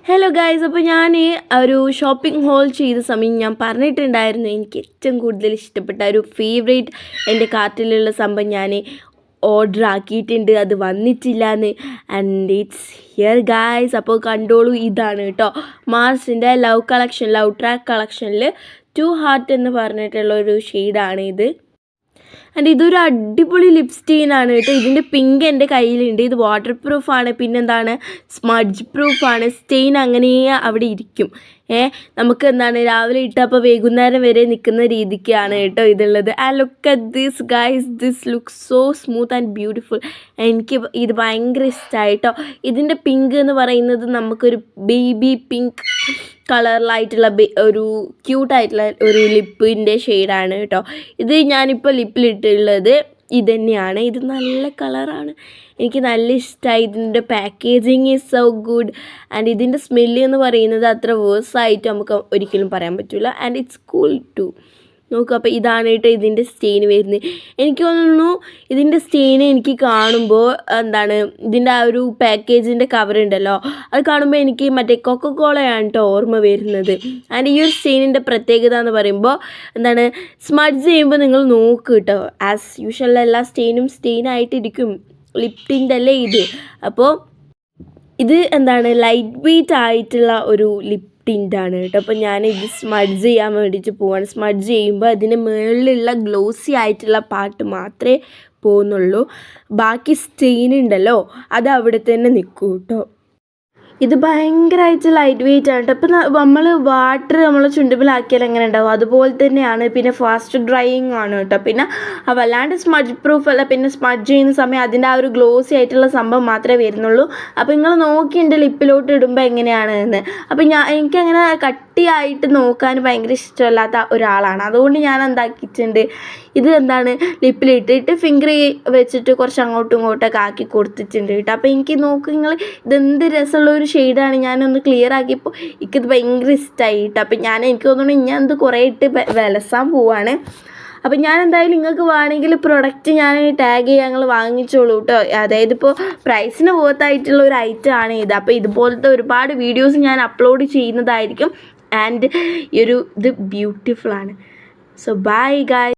Hello guys, അപ്പോൾ ഞാൻ ഒരു ഷോപ്പിംഗ് ഹോൾ ചെയ്ത സമയം ഞാൻ പറഞ്ഞിട്ടുണ്ടായിരുന്നു എനിക്ക് ഏറ്റവും കൂടുതൽ ഇഷ്ടപ്പെട്ട ഒരു ഫേവറേറ്റ് എൻ്റെ കാർട്ടിലുള്ള സംഭവം ഞാൻ ഓർഡർ ആക്കിയിട്ടുണ്ട്, അത് വന്നിട്ടില്ല എന്ന്. And it's here guys. അപ്പോൾ കണ്ടോളൂ, ഇതാണ് കേട്ടോ മാർസിൻ്റെ ലവ് ട്രാക്ക് കളക്ഷനിൽ 2 ഹാർട്ട് എന്ന് പറഞ്ഞിട്ടുള്ള ഒരു ഷെയ്ഡാണ് ഇത്. ആൻഡ് ഇതൊരു അടിപൊളി ലിപ്സ്റ്റീനാണ് കേട്ടോ. ഇതിൻ്റെ പിങ്ക് എൻ്റെ കയ്യിലുണ്ട്. ഇത് വാട്ടർ പ്രൂഫാണ്, പിന്നെന്താണ് സ്മഡ്ജ് പ്രൂഫാണ്. സ്റ്റെയിൻ അങ്ങനെ അവിടെ ഇരിക്കും. നമുക്ക് രാവിലെ ഇട്ടപ്പോൾ വൈകുന്നേരം വരെ നിൽക്കുന്ന രീതിക്കാണ് കേട്ടോ ഇതുള്ളത്. And look at this guys, this look so smooth and beautiful. എനിക്ക് ഇത് ഭയങ്കര ഇഷ്ടമായി കേട്ടോ. ഇതിൻ്റെ പിങ്ക് എന്ന് പറയുന്നത് നമുക്കൊരു ബേബി പിങ്ക് കളറിലായിട്ടുള്ള ഒരു ക്യൂട്ടായിട്ടുള്ള ഒരു ലിപ്പിൻ്റെ ഷെയ്ഡാണ് കേട്ടോ. ഇത് ഞാനിപ്പോൾ ലിപ്പിലിട്ടുള്ളത് ഇത് തന്നെയാണ്. ഇത് നല്ല കളറാണ്, എനിക്ക് നല്ല ഇഷ്ടമായി. ഇതിൻ്റെ packaging is so good. And ഇതിൻ്റെ സ്മെല്ല് എന്ന് പറയുന്നത് അത്ര വേഴ്സായിട്ട് നമുക്ക് ഒരിക്കലും പറയാൻ പറ്റില്ല. And it's cool too. നോക്കുക, അപ്പോൾ ഇതാണ് കേട്ടോ ഇതിൻ്റെ സ്റ്റെയിൻ വരുന്നത്. എനിക്ക് തോന്നുന്നു ഇതിൻ്റെ സ്റ്റെയിൻ എനിക്ക് കാണുമ്പോൾ ഇതിൻ്റെ ആ ഒരു പാക്കേജിൻ്റെ കവർ ഉണ്ടല്ലോ, അത് കാണുമ്പോൾ എനിക്ക് മറ്റേ കൊക്കക്കോളയാണ് കേട്ടോ ഓർമ്മ വരുന്നത്. ആൻഡ് ഈ ഒരു സ്റ്റെയിനിൻ്റെ പ്രത്യേകത എന്ന് പറയുമ്പോൾ സ്മഡ്ജ് ചെയ്യുമ്പോൾ നിങ്ങൾ നോക്കുക കേട്ടോ. ആസ് യൂഷ്വൽ എല്ലാ സ്റ്റെയിനും സ്റ്റെയിനായിട്ടിരിക്കും, ലിപ് ടിൻ്റ് അല്ലേ ഇത്. അപ്പോൾ ഇത് ലൈറ്റ് വെയ്റ്റ് ആയിട്ടുള്ള ഒരു ലിപ് ടിൻ്റാണ് കേട്ടോ. അപ്പോൾ ഞാൻ ഇത് സ്മഡ്ജ് ചെയ്യാൻ വേണ്ടിയിട്ട് പോവാണ്. സ്മഡ്ജ് ചെയ്യുമ്പോൾ അതിന് മുകളിലുള്ള ഗ്ലോസി ആയിട്ടുള്ള പാർട്ട് മാത്രമേ പോകുന്നുള്ളൂ, ബാക്കി സ്റ്റെയിൻ ഉണ്ടല്ലോ അത് അവിടെ തന്നെ നിൽക്കും കേട്ടോ. ഇത് ഭയങ്കരമായിട്ട് ലൈറ്റ് വെയിറ്റ് ആണ് കേട്ടോ. ഇപ്പം നമ്മൾ വാട്ടർ ചുണ്ടുമ്പിലാക്കിയാൽ എങ്ങനെ ഉണ്ടാവും അതുപോലെ തന്നെയാണ്. പിന്നെ ഫാസ്റ്റ് ഡ്രൈയിങ് ആണ് കേട്ടോ. പിന്നെ വല്ലാണ്ട് സ്മഡ്ജ് പ്രൂഫ് അല്ല. പിന്നെ സ്മഡ്ജ് ചെയ്യുന്ന സമയം അതിൻ്റെ ആ ഒരു ഗ്ലോസി ആയിട്ടുള്ള സംഭവം മാത്രമേ വരുന്നുള്ളൂ. അപ്പോൾ നിങ്ങൾ നോക്കി എൻ്റെ ലിപ്പിലോട്ട് ഇടുമ്പോൾ എങ്ങനെയാണ് എന്ന്. അപ്പോൾ എനിക്കങ്ങനെ കട്ടിയായിട്ട് നോക്കാൻ ഭയങ്കര ഇഷ്ടമല്ലാത്ത ഒരാളാണ്. അതുകൊണ്ട് ഞാൻ എന്താക്കിയിട്ടുണ്ട്, ഇത് ലിപ്പിലിട്ടിട്ട് ഫിംഗർ വെച്ചിട്ട് കുറച്ച് അങ്ങോട്ടും ഇങ്ങോട്ടൊക്കെ ആക്കി കൊടുത്തിട്ടുണ്ട് കേട്ടോ. അപ്പോൾ എനിക്ക് നോക്ക് നിങ്ങൾ, ഇതെന്ത് രസമുള്ള ഒരു ഷെയ്ഡാണ്. ഞാനൊന്ന് ക്ലിയർ ആക്കിയപ്പോൾ എനിക്കിത് ഭയങ്കര ഇഷ്ടമായി കേട്ടോ. അപ്പം എനിക്ക് തോന്നുന്നു ഞാൻ ഇത് കുറേ ഇട്ട് വിലസാൻ പോവാണ്. അപ്പം ഞാൻ എന്തായാലും നിങ്ങൾക്ക് വേണമെങ്കിൽ പ്രൊഡക്റ്റ് ഞാൻ ടാഗ് ചെയ്യാൻ ഞങ്ങൾ വാങ്ങിച്ചോളൂ കേട്ടോ. അതായത് ഇപ്പോൾ പ്രൈസിന് വർത്തായിട്ടുള്ള ഒരു ഐറ്റം ആണ് ഇത്. അപ്പോൾ ഇതുപോലത്തെ ഒരുപാട് വീഡിയോസ് ഞാൻ അപ്ലോഡ് ചെയ്യുന്നതായിരിക്കും. ആൻഡ് ഇത് ബ്യൂട്ടിഫുള്ളാണ്. So bye guys.